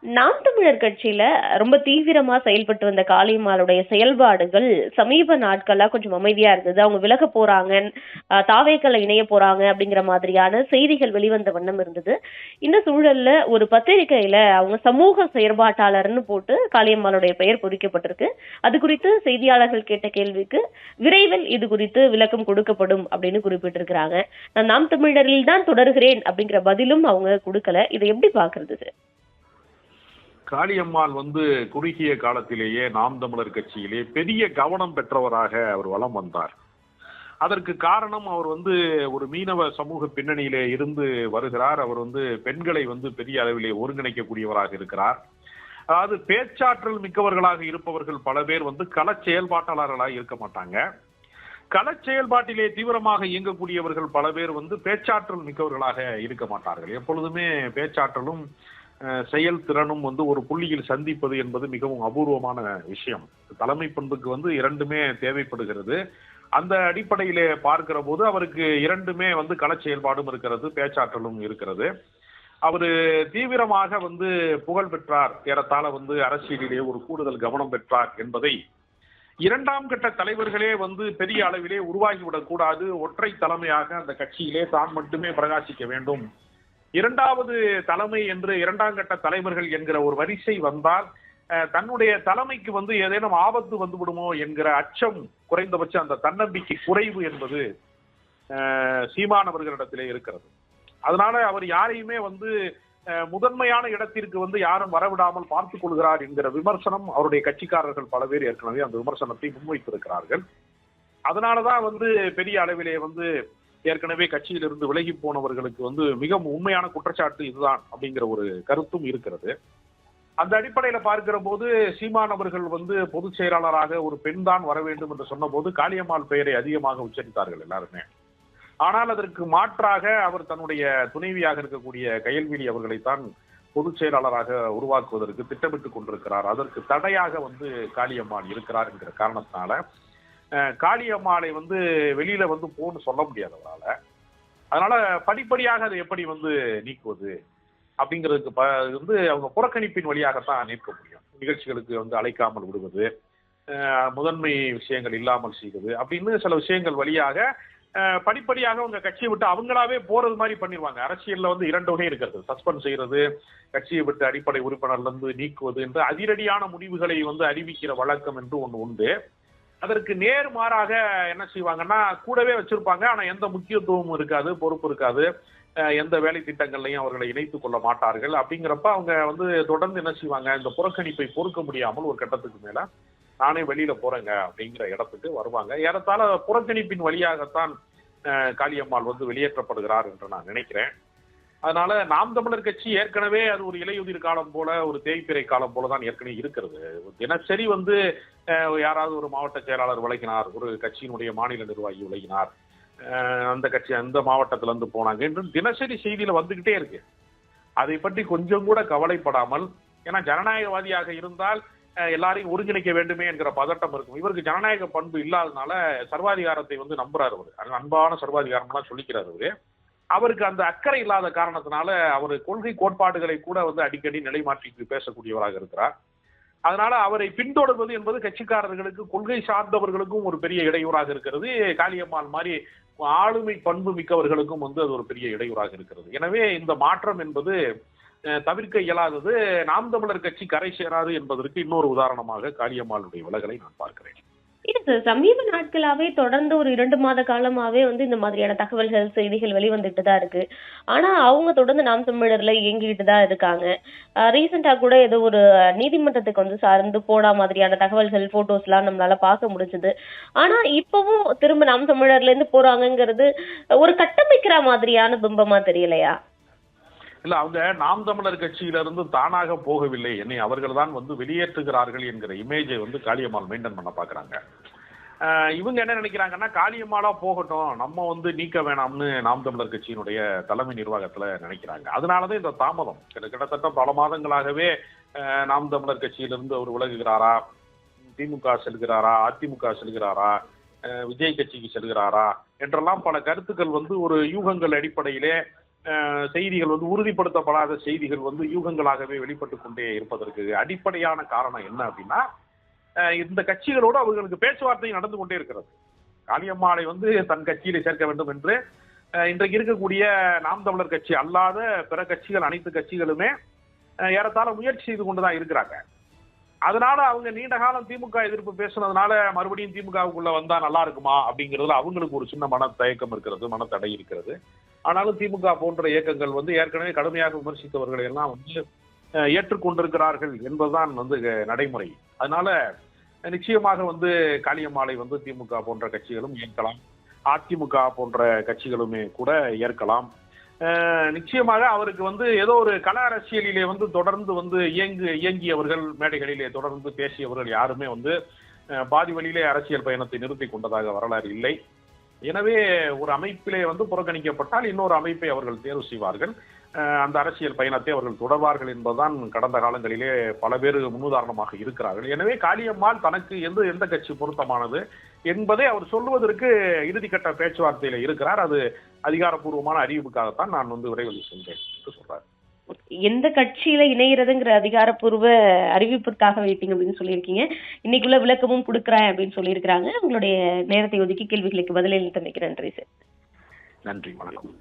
நாம் தமிழர் கட்சியில ரொம்ப தீவிரமா செயல்பட்டு வந்த காளியம்மாளுடைய செயல்பாடுகள் சமீப நாட்களா கொஞ்சம் அமைதியா இருந்தது. அவங்க விலக போறாங்க, தாவேக்கள் இணைய போறாங்க அப்படிங்கிற மாதிரியான செய்திகள் வெளிவந்த வண்ணம் இருந்தது. இந்த சூழல்ல ஒரு பத்திரிகையில அவங்க சமூக செயற்பாட்டாளர்னு போட்டு காளியம்மாளுடைய பெயர் பொறிக்கப்பட்டிருக்கு. அது குறித்து செய்தியாளர்கள் கேட்ட கேள்விக்கு விரைவில் இது குறித்து விளக்கம் கொடுக்கப்படும் அப்படின்னு குறிப்பிட்டிருக்கிறாங்க. நான் நாம் தமிழரில் தான் தொடர்கிறேன் அப்படிங்கிற பதிலும் அவங்க கொடுக்கல. இதை எப்படி பாக்குறது சார்? காளியம்மாள் குறுகிய காலத்திலேயே நாம் தமிழர் கட்சியிலே பெரிய கவனம் பெற்றவராக அவர் வலம் வந்தார். அதற்கு காரணம் அவர் ஒரு மீனவ சமூக பின்னணியிலே இருந்து வருகிறார். அவர் பெண்களை பெரிய அளவிலே ஒருங்கிணைக்கக்கூடியவராக இருக்கிறார். அதாவது பேச்சாற்றல் மிக்கவர்களாக இருப்பவர்கள் பல பேர் கள செயல்பாட்டாளர்களாக இருக்க மாட்டாங்க. கள செயல்பாட்டிலே தீவிரமாக இயங்கக்கூடியவர்கள் பல பேர் பேச்சாற்றல் மிக்கவர்களாக இருக்க மாட்டார்கள். எப்பொழுதுமே பேச்சாற்றலும் செயல் திறனும் ஒரு புள்ளியில் சந்திப்பது என்பது மிகவும் அபூர்வமான விஷயம். தலைமை பண்புக்கு இரண்டுமே தேவைப்படுகிறது. அந்த அடிப்படையிலே பார்க்கிற போது அவருக்கு இரண்டுமே கள செயல்பாடும் இருக்கிறது, பேச்சாற்றலும் இருக்கிறது. அவரு தீவிரமாக புகழ் பெற்றார், ஏறத்தாழ அரசியலிலே ஒரு கூடுதல் கவனம் பெற்றார் என்பதை இரண்டாம் கட்ட தலைவர்களே பெரிய அளவிலே உருவாகிவிடக் கூடாது. ஒற்றை தலைமையாக அந்த கட்சியிலே தான் மட்டுமே பிரகாசிக்க வேண்டும். இரண்டாவது தலைமை என்று இரண்டாம் கட்ட தலைவர்கள் என்கிற ஒரு வரிசை வந்தால் தன்னுடைய தலைமைக்கு ஏதேனும் ஆபத்து வந்துவிடுமோ என்கிற அச்சம், குறைந்தபட்ச அந்த தன்னம்பிக்கை குறைவு என்பது சீமானவர்களிடத்திலே இருக்கிறது. அதனால அவர் யாரையுமே முதன்மையான இடத்திற்கு யாரும் வரவிடாமல் பார்த்துக் கொள்கிறார் என்கிற விமர்சனம் அவருடைய கட்சிக்காரர்கள் பல பேர் ஏற்கனவே அந்த விமர்சனத்தை முன்வைத்திருக்கிறார்கள். அதனாலதான் பெரிய அளவிலே ஏற்கனவே கட்சியிலிருந்து விலகி போனவர்களுக்கு மிக உண்மையான குற்றச்சாட்டு இதுதான் அப்படிங்கிற ஒரு கருத்தும் இருக்கிறது. அந்த அடிப்படையில பார்க்கிற போது சீமானவர்கள் பொதுச் செயலாளராக ஒரு பெண் தான் வர வேண்டும் என்று சொன்ன போது காளியம்மாள் பெயரை அதிகமாக உச்சரித்தார்கள் எல்லாருமே. ஆனால் அதற்கு மாற்றாக அவர் தன்னுடைய துணைவியாக இருக்கக்கூடிய கயல்விழி அவர்களைத்தான் பொதுச் செயலாளராக உருவாக்குவதற்கு திட்டமிட்டுக் கொண்டிருக்கிறார். அதற்கு தடையாக காளியம்மாள் இருக்கிறார் என்கிற காரணத்தினால காளியம்மாளை வெளியில போன்னு சொல்ல முடியாது அவரால. அதனால படிப்படியாக அதை எப்படி நீக்குவது அப்படிங்கிறதுக்கு அவங்க புறக்கணிப்பின் வழியாகத்தான் நீக்க முடியும். நிகழ்ச்சிகளுக்கு அழைக்காமல் விடுவது, முதன்மை விஷயங்கள் இல்லாமல் செய்வது அப்படின்னு சில விஷயங்கள் வழியாக படிப்படியாக அவங்க கட்சியை விட்டு அவங்களாவே போறது மாதிரி பண்ணிடுவாங்க. அரசியல்ல இரண்டு வகை இருக்கிறது. சஸ்பெண்ட் செய்யறது, கட்சியை விட்டு அடிப்படை உறுப்பினர்ல இருந்து நீக்குவது என்று அதிரடியான முடிவுகளை அறிவிக்கிற வழக்கம் என்று ஒன்று உண்டு. அதற்கு நேர்மாறாக என்ன செய்வாங்கன்னா, கூடவே வச்சிருப்பாங்க, ஆனா எந்த முக்கியத்துவமும் இருக்காது, பொறுப்பு இருக்காது, எந்த வேலை திட்டங்கள்லையும் அவர்களை இணைத்துக் கொள்ள மாட்டார்கள். அப்படிங்கிறப்ப அவங்க தொடர்ந்து என்ன செய்வாங்க, இந்த புறக்கணிப்பை பொறுக்க முடியாமல் ஒரு கட்டத்துக்கு மேல நானே வெளியில போறேங்க அப்படிங்கிற இடத்துக்கு வருவாங்க. ஏறத்தாழ புறக்கணிப்பின் வழியாகத்தான் காளியம்மாள் வெளியேற்றப்படுகிறார் என்று நான் நினைக்கிறேன். அதனால நாம் தமிழர் கட்சி ஏற்கனவே அது ஒரு இலையுதிர் காலம் போல, ஒரு தேய்பிறை காலம் போலதான் ஏற்கனவே இருக்கிறது. தினசரி யாராவது ஒரு மாவட்ட செயலாளர் விலகினார், ஒரு கட்சியினுடைய மாநில நிர்வாகி விலகினார், அந்த கட்சி அந்த மாவட்டத்துல இருந்து போனாங்க என்று தினசரி செய்தியில வந்துகிட்டே இருக்கு. அதை பற்றி கொஞ்சம் கூட கவலைப்படாமல், ஏன்னா ஜனநாயகவாதியாக இருந்தால் எல்லாரையும் ஒருங்கிணைக்க வேண்டுமே என்கிற பதட்டம் இருக்கும். இவருக்கு ஜனநாயக பண்பு இல்லாதனால சர்வாதிகாரத்தை நம்புறாரு. அவரு அன்பான சர்வாதிகாரம்லாம் சொல்லிக்கிறாரு அவரு. அவருக்கு அந்த அக்கறை இல்லாத காரணத்தினால அவர் கொள்கை கோட்பாடுகளை கூட அடிக்கடி நிலைமாற்றி பேசக்கூடியவராக இருக்கிறார். அதனால அவரை பின்தொடர்வது என்பது கட்சிக்காரர்களுக்கு, கொள்கை சார்ந்தவர்களுக்கும் ஒரு பெரிய இடையூறாக இருக்கிறது. காளியம்மாள் மாதிரி ஆளுமை பண்பு மிக்கவர்களுக்கும் அது ஒரு பெரிய இடையூறாக இருக்கிறது. எனவே இந்த மாற்றம் என்பது தவிர்க்க இயலாதது. நாம் தமிழர் கட்சி கரை சேராது என்பதற்கு இன்னொரு உதாரணமாக காளியம்மாளுடைய விலகலை நான் பார்க்கிறேன். இல்ல சார், சமீப நாட்களாவே தொடர்ந்து ஒரு 2 மாத காலமாவே இந்த மாதிரியான தகவல்கள், செய்திகள் வெளிவந்துட்டு தான் இருக்கு. ஆனா அவங்க தொடர்ந்து நாம் தமிழர்ல இயங்கிட்டு தான் இருக்காங்க. ரீசெண்டா கூட ஏதோ ஒரு நீதிமன்றத்துக்கு சார்ந்து போடா மாதிரியான தகவல்கள், போட்டோஸ் எல்லாம் நம்மளால பார்க்க முடிஞ்சது. ஆனா இப்பவும் திரும்ப நாம் தமிழர்ல இருந்து போறாங்கிறது ஒரு கட்டமைக்கிற மாதிரியான பிம்பமா தெரியலையா? இல்ல, அவங்க நாம் தமிழர் கட்சியிலிருந்து தானாக போகவில்லை, என்னை அவர்கள் தான் வெளியேற்றுகிறார்கள் என்கிற இமேஜை காளியம்மாள் மெயின்டைன் பண்ண பாக்குறாங்க. இவங்க என்ன நினைக்கிறாங்கன்னா, காளியம்மாளா போகட்டும், நம்ம நீக்க வேணாம்னு நாம் தமிழர் கட்சியினுடைய தலைமை நிர்வாகத்துல நினைக்கிறாங்க. அதனாலதான் இந்த தாமதம். கிட்டத்தட்ட பல மாதங்களாகவே நாம் தமிழர் கட்சியிலிருந்து அவர் விலகுகிறாரா, திமுக செல்கிறாரா, அதிமுக செல்கிறாரா, விஜய் கட்சிக்கு செல்கிறாரா என்றெல்லாம் பல கருத்துக்கள் ஒரு யூகங்கள் அடிப்படையிலே செய்திகள் வந்து உறுதிப்படுத்தப்படாத செய்திகள் வந்து யூகங்களாகவே வெளிப்பட்டு கொண்டே இருப்பதற்கு அடிப்படையான காரணம் என்ன அப்படின்னா, இந்த கட்சிகளோடு அவர்களுக்கு பேச்சுவார்த்தை நடந்து கொண்டே இருக்கிறது. காளியம்மாளை வந்து தன் கட்சியிலே சேர்க்க வேண்டும் என்று இன்றைக்கு இருக்கக்கூடிய நாம் தமிழர் கட்சி அல்லாத பிற கட்சிகள், அனைத்து கட்சிகளுமே ஏறத்தாழ முயற்சி செய்து கொண்டுதான் இருக்கிறாங்க. அதனால அவங்க நீண்ட காலம் திமுக எதிர்ப்பு பேசுனதுனால மறுபடியும் திமுகவுக்குள்ள வந்தா நல்லா இருக்குமா அப்படிங்கிறதுல அவங்களுக்கு ஒரு சின்ன மன தயக்கம் இருக்கிறது, மனத்தடை இருக்கிறது. ஆனாலும் திமுக போன்ற இயக்கங்கள் வந்து ஏற்கனவே கடுமையாக விமர்சித்தவர்களை எல்லாம் வந்து ஏற்றுக்கொண்டிருக்கிறார்கள் என்பதுதான் வந்து நடைமுறை. அதனால நிச்சயமாக வந்து காளியம்மாளை வந்து திமுக போன்ற கட்சிகளும் ஏற்கலாம், அதிமுக போன்ற கட்சிகளுமே கூட ஏற்கலாம். நிச்சயமாக அவருக்கு வந்து ஏதோ ஒரு கள அரசியலிலே வந்து தொடர்ந்து வந்து இயங்கியவர்கள், மேடைகளிலே தொடர்ந்து பேசியவர்கள் யாருமே வந்து பாதி வழியிலே அரசியல் பயணத்தை நிறுத்தி கொண்டதாக வரலாறு இல்லை. எனவே ஒரு அமைப்பிலே வந்து புறக்கணிக்கப்பட்டால் இன்னொரு அமைப்பை அவர்கள் தேர்வு செய்வார்கள், அந்த அரசியல் பயணத்தை அவர்கள் தொடர்வார்கள் என்பதுதான் கடந்த காலங்களிலே பல பேர் முன்னுதாரணமாக இருக்கிறார்கள். எனவே காளியம்மாள் தனக்கு எந்த கட்சி பொருத்தமானது என்பதை அவர் சொல்லுவதற்கு இறுதிக்கட்ட பேச்சுவார்த்தையில இருக்கிறார். அது அதிகாரப்பூர்வமான அறிவிப்புக்காகத்தான் நான் வந்து விரைவில் சென்றேன் என்று சொல்றாரு. எந்த கட்சியில இணைகிறதுங்கிற அதிகாரப்பூர்வ அறிவிப்புக்காக வெயிட்டிங் அப்படின்னு சொல்லியிருக்கீங்க. இன்னைக்குள்ள விளக்கமும் கொடுக்குறேன் அப்படின்னு சொல்லியிருக்கிறாங்க. உங்களுடைய நேரத்தை ஒதுக்கி கேள்விகளுக்கு பதிலளித்தமைக்கு நன்றி சார். நன்றி, வணக்கம்.